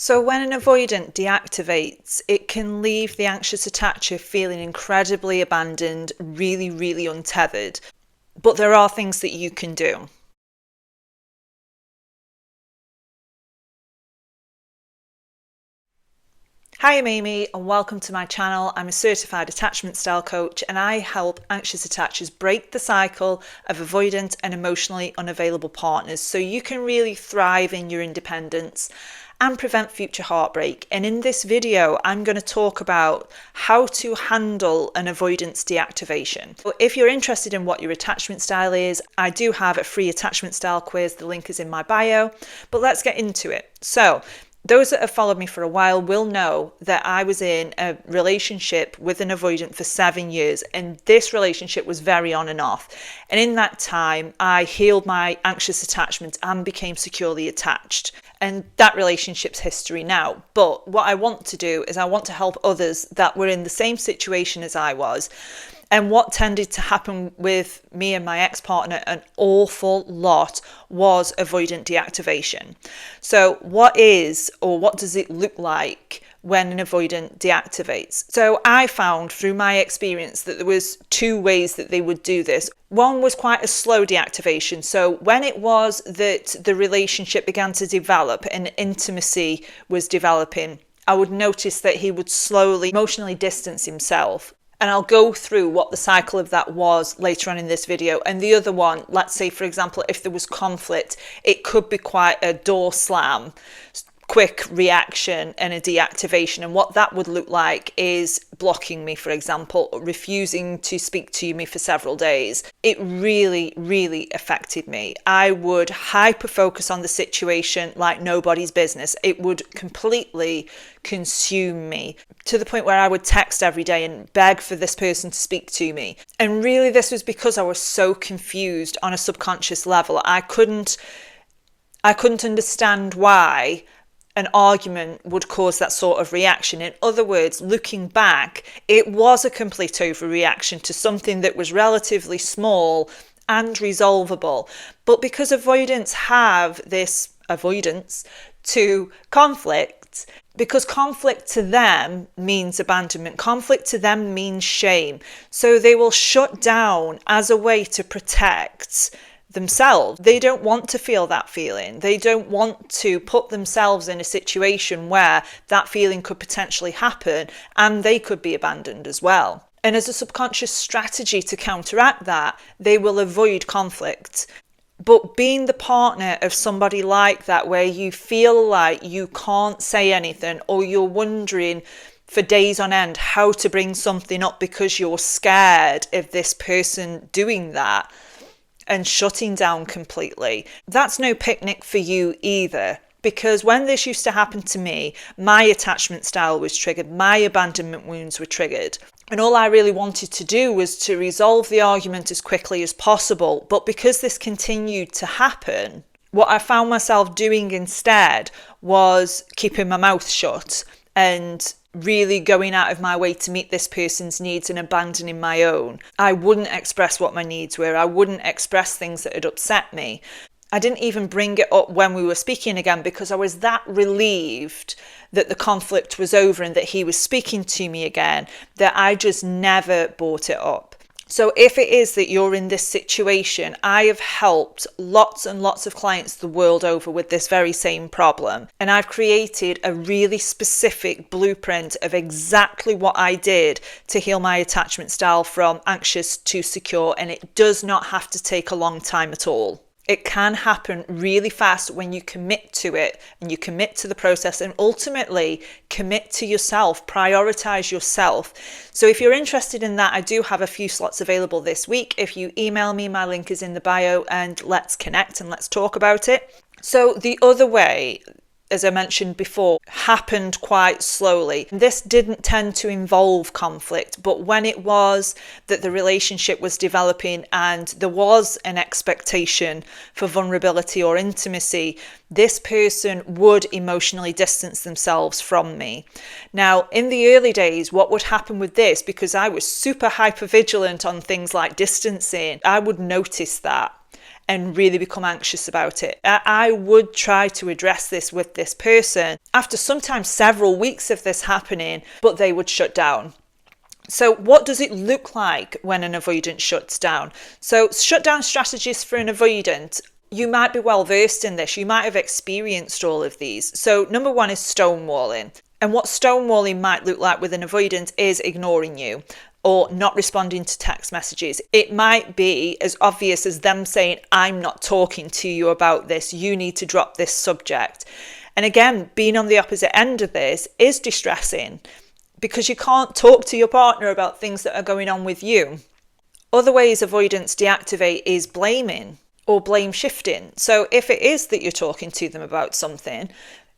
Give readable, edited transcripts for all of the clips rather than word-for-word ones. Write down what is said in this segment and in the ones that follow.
So when an avoidant deactivates, it can leave the anxious attacher feeling incredibly abandoned, really, really untethered. But there are things that you can do. Hi, I'm Amy and welcome to my channel. I'm a certified attachment style coach and I help anxious attachers break the cycle of avoidant and emotionally unavailable partners so you can really thrive in your independence and prevent future heartbreak. And in this video, I'm going to talk about how to handle an avoidance deactivation. So if you're interested in what your attachment style is, I do have a free attachment style quiz. The link is in my bio, but let's get into it. So those that have followed me for a while will know that I was in a relationship with an avoidant for 7 years, and this relationship was very on and off. And in that time, I healed my anxious attachment and became securely attached. And that relationship's history now. But what I want to do is I want to help others that were in the same situation as I was. And what tended to happen with me and my ex-partner an awful lot was avoidant deactivation. So what does it look like when an avoidant deactivates? So I found through my experience that there was 2 ways that they would do this. One was quite a slow deactivation. So when it was that the relationship began to develop and intimacy was developing, I would notice that he would slowly emotionally distance himself. And I'll go through what the cycle of that was later on in this video. And the other one, let's say, for example, if there was conflict, it could be quite a door slam, quick reaction and a deactivation. And what that would look like is blocking me, for example, refusing to speak to me for several days. It really, really affected me. I would hyper focus on the situation like nobody's business. It would completely consume me to the point where I would text every day and beg for this person to speak to me. And really, this was because I was so confused on a subconscious level. I couldn't understand why an argument would cause that sort of reaction. In other words, looking back, it was a complete overreaction to something that was relatively small and resolvable. But because avoidants have this avoidance to conflict, because conflict to them means abandonment, conflict to them means shame. So they will shut down as a way to protect themselves. They don't want to feel that feeling. They don't want to put themselves in a situation where that feeling could potentially happen and they could be abandoned as well. And as a subconscious strategy to counteract that, they will avoid conflict. But being the partner of somebody like that, where you feel like you can't say anything or you're wondering for days on end how to bring something up because you're scared of this person doing that and shutting down completely, that's no picnic for you either. Because when this used to happen to me, my attachment style was triggered, my abandonment wounds were triggered. And all I really wanted to do was to resolve the argument as quickly as possible. But because this continued to happen, what I found myself doing instead was keeping my mouth shut and really going out of my way to meet this person's needs and abandoning my own. I wouldn't express what my needs were. I wouldn't express things that had upset me. I didn't even bring it up when we were speaking again because I was that relieved that the conflict was over and that he was speaking to me again that I just never brought it up. So if it is that you're in this situation, I have helped lots and lots of clients the world over with this very same problem. And I've created a really specific blueprint of exactly what I did to heal my attachment style from anxious to secure. And it does not have to take a long time at all. It can happen really fast when you commit to it and you commit to the process and ultimately commit to yourself, prioritize yourself. So if you're interested in that, I do have a few slots available this week. If you email me, my link is in the bio, and let's connect and let's talk about it. So the other way, as I mentioned before, happened quite slowly. This didn't tend to involve conflict, but when it was that the relationship was developing and there was an expectation for vulnerability or intimacy, this person would emotionally distance themselves from me. Now, in the early days, what would happen with this, because I was super hyper vigilant on things like distancing, I would notice that. and really become anxious about it. I would try to address this with this person after sometimes several weeks of this happening, but they would shut down. So what does it look like when an avoidant shuts down? So shutdown strategies for an avoidant, you might be well versed in this. You might have experienced all of these. So number one is stonewalling. And what stonewalling might look like with an avoidant is ignoring you or not responding to text messages. It might be as obvious as them saying, I'm not talking to you about this. You need to drop this subject. And again, being on the opposite end of this is distressing because you can't talk to your partner about things that are going on with you. Other ways avoidants deactivate is blaming or blame shifting. So if it is that you're talking to them about something,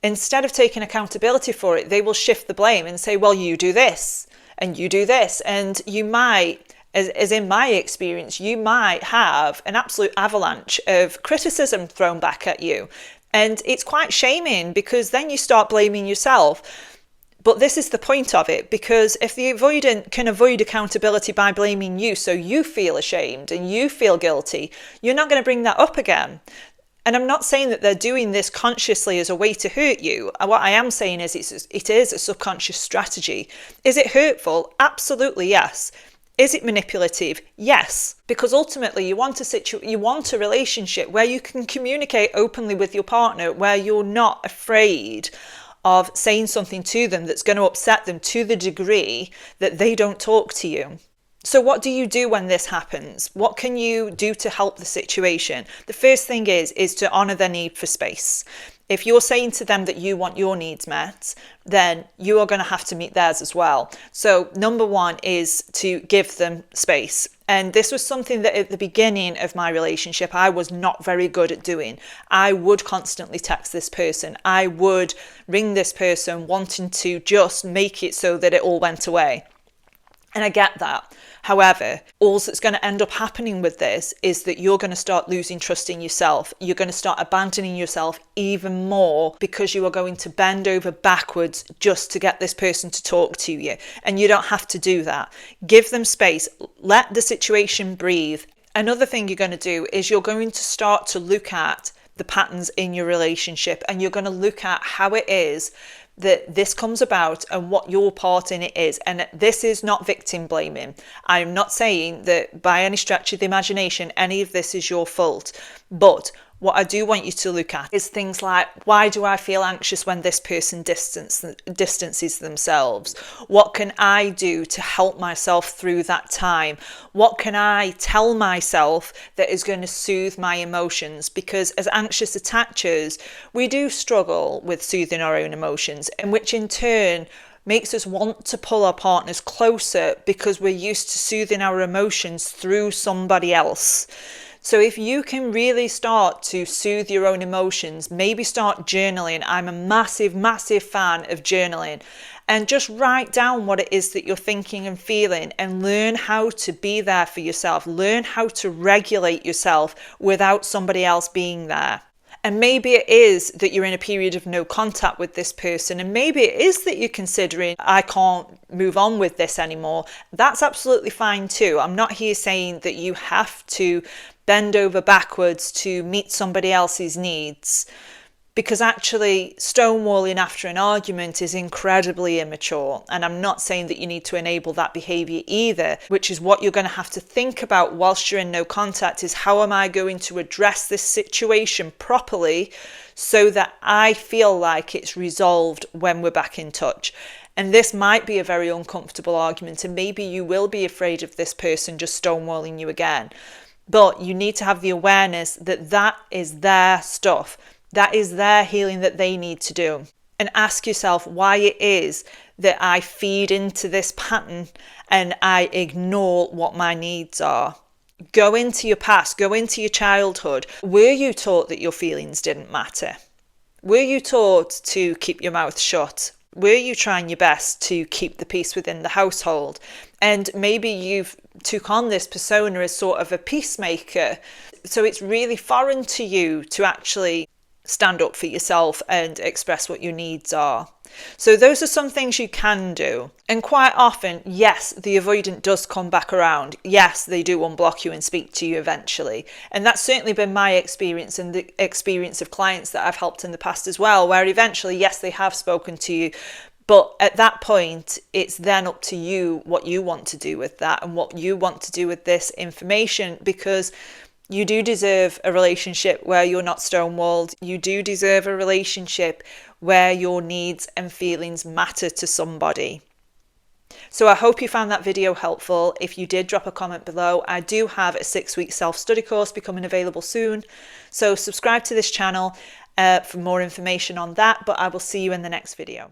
instead of taking accountability for it, they will shift the blame and say, well, you do this and you do this. And you might, as in my experience, you might have an absolute avalanche of criticism thrown back at you. And it's quite shaming because then you start blaming yourself. But this is the point of it, because if the avoidant can avoid accountability by blaming you so you feel ashamed and you feel guilty, you're not going to bring that up again. And I'm not saying that they're doing this consciously as a way to hurt you. What I am saying is it is a subconscious strategy. Is it hurtful? Absolutely yes. Is it manipulative? Yes. Because ultimately you want a relationship where you can communicate openly with your partner, where you're not afraid of saying something to them that's going to upset them to the degree that they don't talk to you. So what do you do when this happens? What can you do to help the situation? The first thing is to honour their need for space. If you're saying to them that you want your needs met, then you are going to have to meet theirs as well. So number one is to give them space. And this was something that at the beginning of my relationship, I was not very good at doing. I would constantly text this person. I would ring this person wanting to just make it so that it all went away. And I get that. However, all that's going to end up happening with this is that you're going to start losing trust in yourself. You're going to start abandoning yourself even more because you are going to bend over backwards just to get this person to talk to you. And you don't have to do that. Give them space. Let the situation breathe. Another thing you're going to do is you're going to start to look at the patterns in your relationship, and you're going to look at how it is that this comes about and what your part in it is. And this is not victim blaming. I'm not saying that by any stretch of the imagination any of this is your fault, but what I do want you to look at is things like, why do I feel anxious when this person distances themselves? What can I do to help myself through that time? What can I tell myself that is going to soothe my emotions? Because as anxious attachers, we do struggle with soothing our own emotions, and which in turn makes us want to pull our partners closer because we're used to soothing our emotions through somebody else. So if you can really start to soothe your own emotions, maybe start journaling. I'm a massive, massive fan of journaling. And just write down what it is that you're thinking and feeling and learn how to be there for yourself. Learn how to regulate yourself without somebody else being there. And maybe it is that you're in a period of no contact with this person. And maybe it is that you're considering, I can't move on with this anymore. That's absolutely fine too. I'm not here saying that you have to bend over backwards to meet somebody else's needs, because actually stonewalling after an argument is incredibly immature. And I'm not saying that you need to enable that behaviour either, which is what you're going to have to think about whilst you're in no contact, is how am I going to address this situation properly so that I feel like it's resolved when we're back in touch. And this might be a very uncomfortable argument, and maybe you will be afraid of this person just stonewalling you again. But you need to have the awareness that that is their stuff. That is their healing that they need to do. And ask yourself why it is that I feed into this pattern and I ignore what my needs are. Go into your past, go into your childhood. Were you taught that your feelings didn't matter? Were you taught to keep your mouth shut? Were you trying your best to keep the peace within the household? And maybe you've took on this persona as sort of a peacemaker. So it's really foreign to you to actually stand up for yourself and express what your needs are. So those are some things you can do. And quite often, yes, the avoidant does come back around. Yes, they do unblock you and speak to you eventually. And that's certainly been my experience and the experience of clients that I've helped in the past as well, where eventually, yes, they have spoken to you. But at that point, it's then up to you what you want to do with that and what you want to do with this information, because you do deserve a relationship where you're not stonewalled. You do deserve a relationship where your needs and feelings matter to somebody. So I hope you found that video helpful. If you did, drop a comment below. I do have a 6-week self-study course becoming available soon. So subscribe to this channel for more information on that, but I will see you in the next video.